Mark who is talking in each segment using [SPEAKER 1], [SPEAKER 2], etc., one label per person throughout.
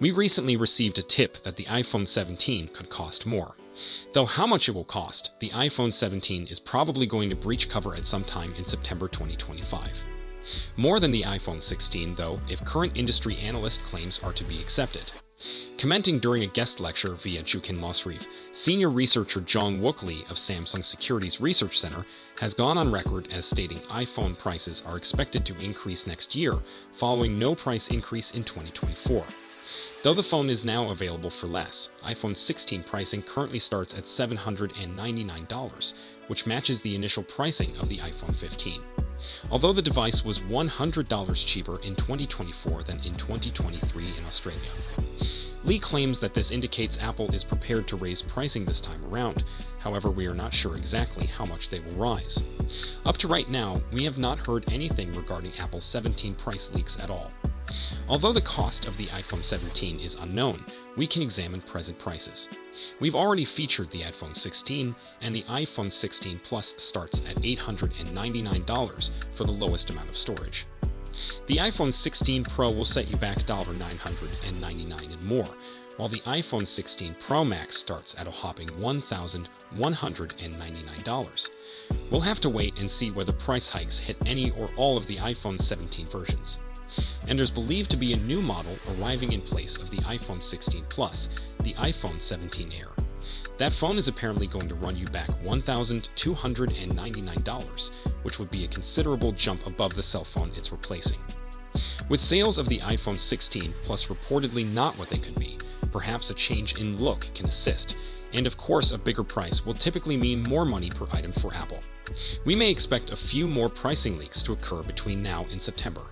[SPEAKER 1] We recently received a tip that the iPhone 17 could cost more. Though how much it will cost, the iPhone 17 is probably going to breach cover at some time in September 2025. More than the iPhone 16, though, if current industry analyst claims are to be accepted. Commenting during a guest lecture via Jukin Losrive, senior researcher Jong Wook Lee of Samsung Securities Research Center has gone on record as stating iPhone prices are expected to increase next year, following no price increase in 2024. Though the phone is now available for less, iPhone 16 pricing currently starts at $799, which matches the initial pricing of the iPhone 15. Although the device was $100 cheaper in 2024 than in 2023 in Australia. Lee claims that this indicates Apple is prepared to raise pricing this time around. However, we are not sure exactly how much they will rise. Up to right now, we have not heard anything regarding Apple's 17 price leaks at all. Although the cost of the iPhone 17 is unknown, we can examine present prices. We've already featured the iPhone 16, and the iPhone 16 Plus starts at $899 for the lowest amount of storage. The iPhone 16 Pro will set you back $999 and more, while the iPhone 16 Pro Max starts at a hopping $1,199. We'll have to wait and see whether price hikes hit any or all of the iPhone 17 versions. And there's believed to be a new model arriving in place of the iPhone 16 Plus, the iPhone 17 Air. That phone is apparently going to run you back $1,299, which would be a considerable jump above the cell phone it's replacing. With sales of the iPhone 16 Plus reportedly not what they could be, perhaps a change in look can assist, and of course a bigger price will typically mean more money per item for Apple. We may expect a few more pricing leaks to occur between now and September.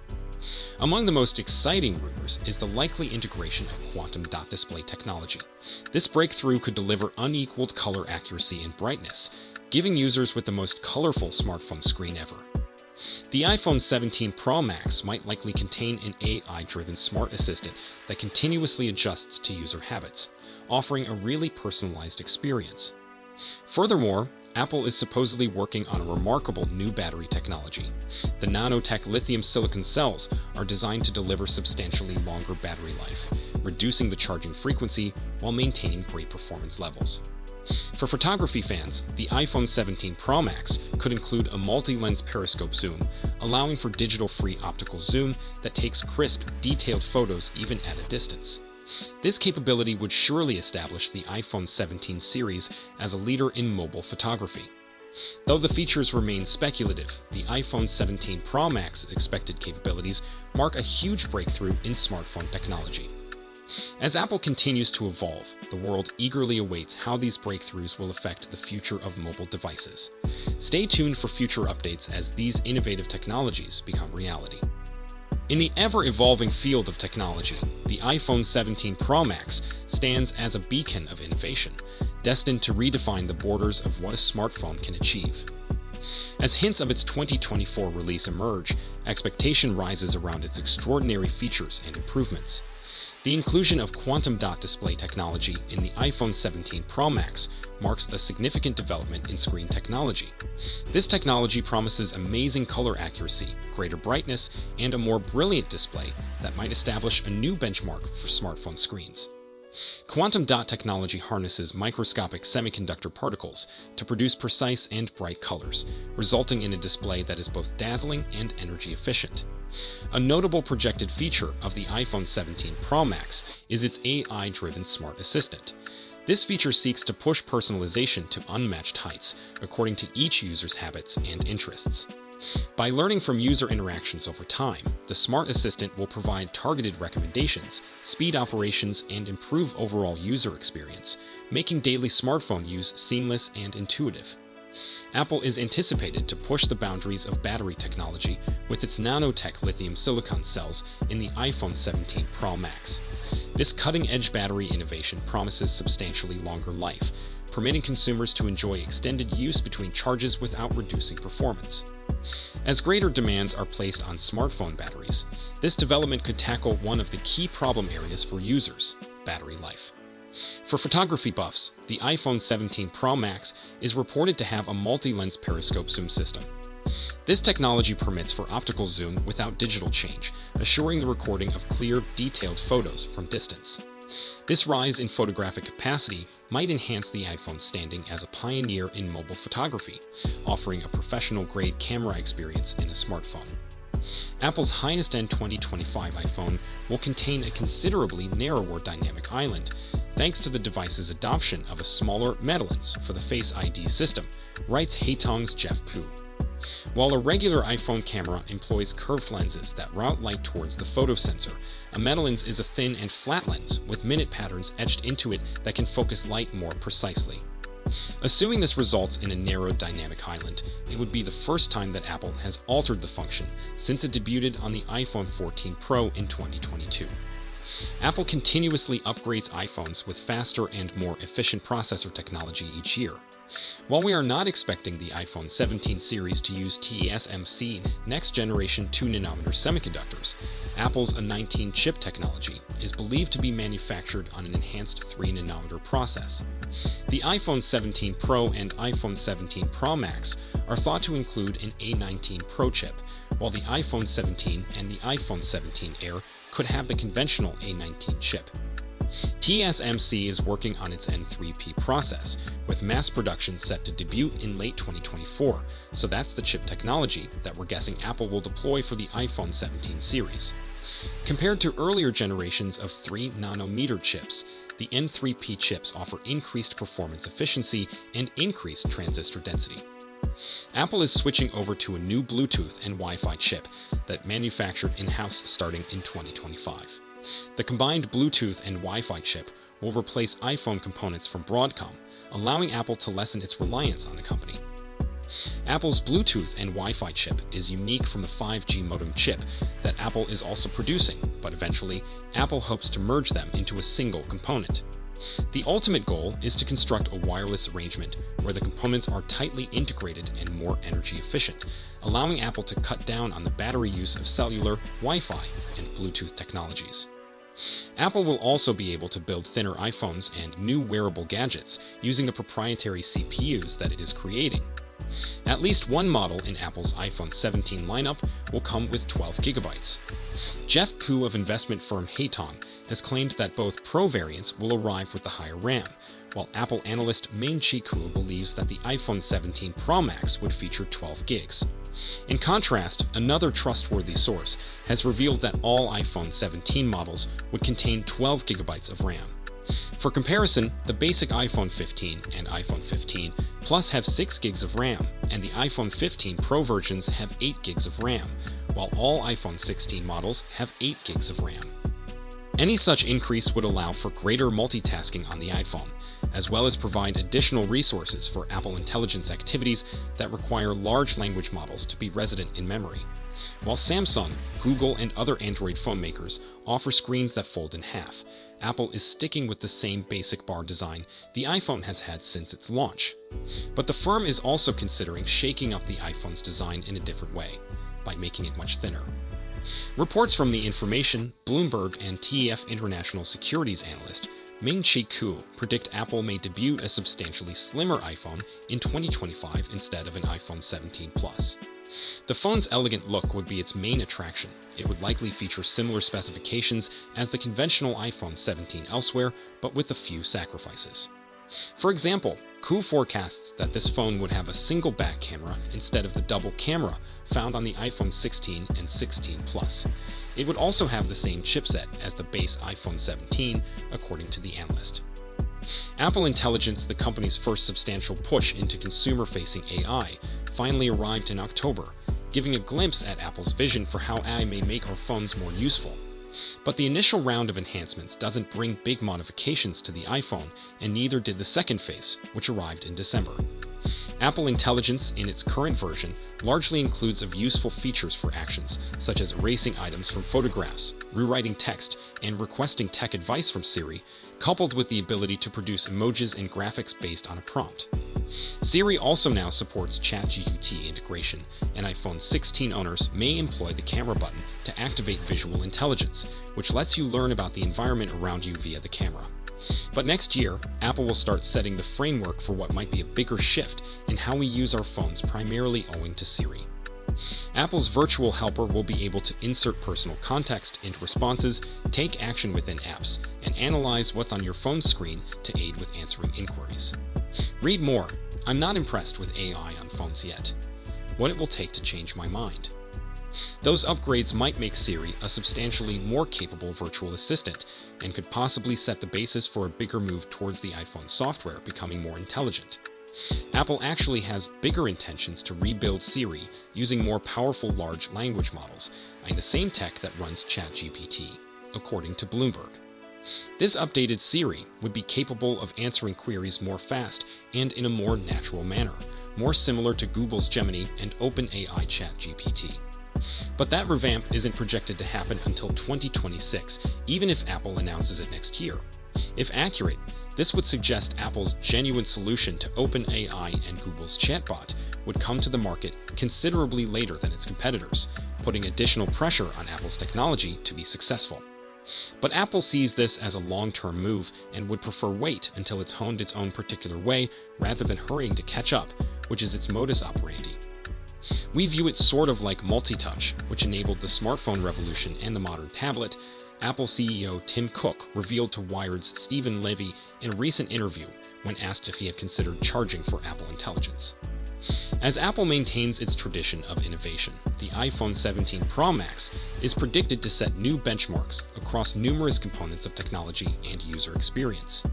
[SPEAKER 1] Among the most exciting rumors is the likely integration of quantum dot display technology. This breakthrough could deliver unequaled color accuracy and brightness, giving users with the most colorful smartphone screen ever. The iPhone 17 Pro Max might likely contain an AI-driven smart assistant that continuously adjusts to user habits, offering a really personalized experience. Furthermore, Apple is supposedly working on a remarkable new battery technology. The nanotech lithium silicon cells are designed to deliver substantially longer battery life, reducing the charging frequency while maintaining great performance levels. For photography fans, the iPhone 17 Pro Max could include a multi-lens periscope zoom, allowing for digital-free optical zoom that takes crisp, detailed photos even at a distance. This capability would surely establish the iPhone 17 series as a leader in mobile photography. Though the features remain speculative, the iPhone 17 Pro Max's expected capabilities mark a huge breakthrough in smartphone technology. As Apple continues to evolve, the world eagerly awaits how these breakthroughs will affect the future of mobile devices. Stay tuned for future updates as these innovative technologies become reality. In the ever-evolving field of technology, the iPhone 17 Pro Max stands as a beacon of innovation, destined to redefine the borders of what a smartphone can achieve. As hints of its 2024 release emerge, expectation rises around its extraordinary features and improvements. The inclusion of quantum dot display technology in the iPhone 17 Pro Max marks a significant development in screen technology. This technology promises amazing color accuracy, greater brightness, and a more brilliant display that might establish a new benchmark for smartphone screens. Quantum dot technology harnesses microscopic semiconductor particles to produce precise and bright colors, resulting in a display that is both dazzling and energy efficient. A notable projected feature of the iPhone 17 Pro Max is its AI-driven smart assistant. This feature seeks to push personalization to unmatched heights, according to each user's habits and interests. By learning from user interactions over time, the smart assistant will provide targeted recommendations, speed operations, and improve overall user experience, making daily smartphone use seamless and intuitive. Apple is anticipated to push the boundaries of battery technology with its nanotech lithium silicon cells in the iPhone 17 Pro Max. This cutting-edge battery innovation promises substantially longer life, permitting consumers to enjoy extended use between charges without reducing performance. As greater demands are placed on smartphone batteries, this development could tackle one of the key problem areas for users: battery life. For photography buffs, the iPhone 17 Pro Max is reported to have a multi-lens periscope zoom system. This technology permits for optical zoom without digital change, assuring the recording of clear, detailed photos from distance. This rise in photographic capacity might enhance the iPhone's standing as a pioneer in mobile photography, offering a professional-grade camera experience in a smartphone. Apple's highest-end 2025 iPhone will contain a considerably narrower dynamic island, thanks to the device's adoption of a smaller metal lens for the Face ID system, writes Haitong's Jeff Pu. While a regular iPhone camera employs curved lenses that route light towards the photosensor, a metal lens is a thin and flat lens with minute patterns etched into it that can focus light more precisely. Assuming this results in a narrowed dynamic island, it would be the first time that Apple has altered the function since it debuted on the iPhone 14 Pro in 2022. Apple continuously upgrades iPhones with faster and more efficient processor technology each year. While we are not expecting the iPhone 17 series to use TSMC next-generation 2nm semiconductors, Apple's A19 chip technology is believed to be manufactured on an enhanced 3nm process. The iPhone 17 Pro and iPhone 17 Pro Max are thought to include an A19 Pro chip, while the iPhone 17 and the iPhone 17 Air could have the conventional A19 chip. TSMC is working on its N3P process, with mass production set to debut in late 2024, so that's the chip technology that we're guessing Apple will deploy for the iPhone 17 series. Compared to earlier generations of 3nm chips, the N3P chips offer increased performance efficiency and increased transistor density. Apple is switching over to a new Bluetooth and Wi-Fi chip that manufactured in-house starting in 2025. The combined Bluetooth and Wi-Fi chip will replace iPhone components from Broadcom, allowing Apple to lessen its reliance on the company. Apple's Bluetooth and Wi-Fi chip is unique from the 5G modem chip that Apple is also producing, but eventually, Apple hopes to merge them into a single component. The ultimate goal is to construct a wireless arrangement where the components are tightly integrated and more energy efficient, allowing Apple to cut down on the battery use of cellular, Wi-Fi, and Bluetooth technologies. Apple will also be able to build thinner iPhones and new wearable gadgets using the proprietary CPUs that it is creating. At least one model in Apple's iPhone 17 lineup will come with 12GB. Jeff Pu of investment firm Haitong has claimed that both Pro variants will arrive with the higher RAM, while Apple analyst Ming-Chi Kuo believes that the iPhone 17 Pro Max would feature 12GB. In contrast, another trustworthy source has revealed that all iPhone 17 models would contain 12GB of RAM. For comparison, the basic iPhone 15 and iPhone 15 Plus have 6GB of RAM, and the iPhone 15 Pro versions have 8GB of RAM, while all iPhone 16 models have 8GB of RAM. Any such increase would allow for greater multitasking on the iPhone, as well as provide additional resources for Apple Intelligence activities that require large language models to be resident in memory. While Samsung, Google, and other Android phone makers offer screens that fold in half, Apple is sticking with the same basic bar design the iPhone has had since its launch. But the firm is also considering shaking up the iPhone's design in a different way, by making it much thinner. Reports from The Information, Bloomberg, and TEF International Securities analyst Ming-Chi Kuo predict Apple may debut a substantially slimmer iPhone in 2025 instead of an iPhone 17 Plus. The phone's elegant look would be its main attraction. It would likely feature similar specifications as the conventional iPhone 17 elsewhere, but with a few sacrifices. For example, Kuo forecasts that this phone would have a single back camera instead of the double camera found on the iPhone 16 and 16 Plus. It would also have the same chipset as the base iPhone 17, according to the analyst. Apple Intelligence, the company's first substantial push into consumer-facing AI, finally arrived in October, giving a glimpse at Apple's vision for how AI may make our phones more useful. But the initial round of enhancements doesn't bring big modifications to the iPhone, and neither did the second phase, which arrived in December. Apple Intelligence, in its current version, largely includes of useful features for actions, such as erasing items from photographs, rewriting text, and requesting tech advice from Siri, coupled with the ability to produce emojis and graphics based on a prompt. Siri also now supports ChatGPT integration, and iPhone 16 owners may employ the camera button to activate visual intelligence, which lets you learn about the environment around you via the camera. But next year, Apple will start setting the framework for what might be a bigger shift in how we use our phones, primarily owing to Siri. Apple's virtual helper will be able to insert personal context into responses, take action within apps, and analyze what's on your phone screen to aid with answering inquiries. Read more. I'm not impressed with AI on phones yet. What it will take to change my mind. Those upgrades might make Siri a substantially more capable virtual assistant and could possibly set the basis for a bigger move towards the iPhone software becoming more intelligent. Apple actually has bigger intentions to rebuild Siri using more powerful large language models and the same tech that runs ChatGPT, according to Bloomberg. This updated Siri would be capable of answering queries more fast and in a more natural manner, more similar to Google's Gemini and OpenAI ChatGPT. But that revamp isn't projected to happen until 2026, even if Apple announces it next year. If accurate, this would suggest Apple's genuine solution to OpenAI and Google's chatbot would come to the market considerably later than its competitors, putting additional pressure on Apple's technology to be successful. But Apple sees this as a long-term move and would prefer wait until it's honed its own particular way rather than hurrying to catch up, which is its modus operandi. We view it sort of like multi-touch, which enabled the smartphone revolution and the modern tablet. Apple CEO Tim Cook revealed to Wired's Stephen Levy in a recent interview when asked if he had considered charging for Apple Intelligence. As Apple maintains its tradition of innovation, the iPhone 17 Pro Max is predicted to set new benchmarks across numerous components of technology and user experience.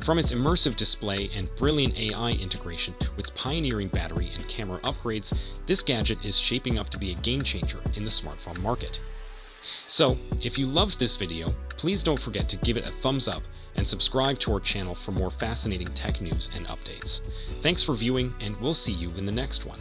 [SPEAKER 1] From its immersive display and brilliant AI integration to its pioneering battery and camera upgrades, this gadget is shaping up to be a game-changer in the smartphone market. So, if you loved this video, please don't forget to give it a thumbs up and subscribe to our channel for more fascinating tech news and updates. Thanks for viewing, and we'll see you in the next one.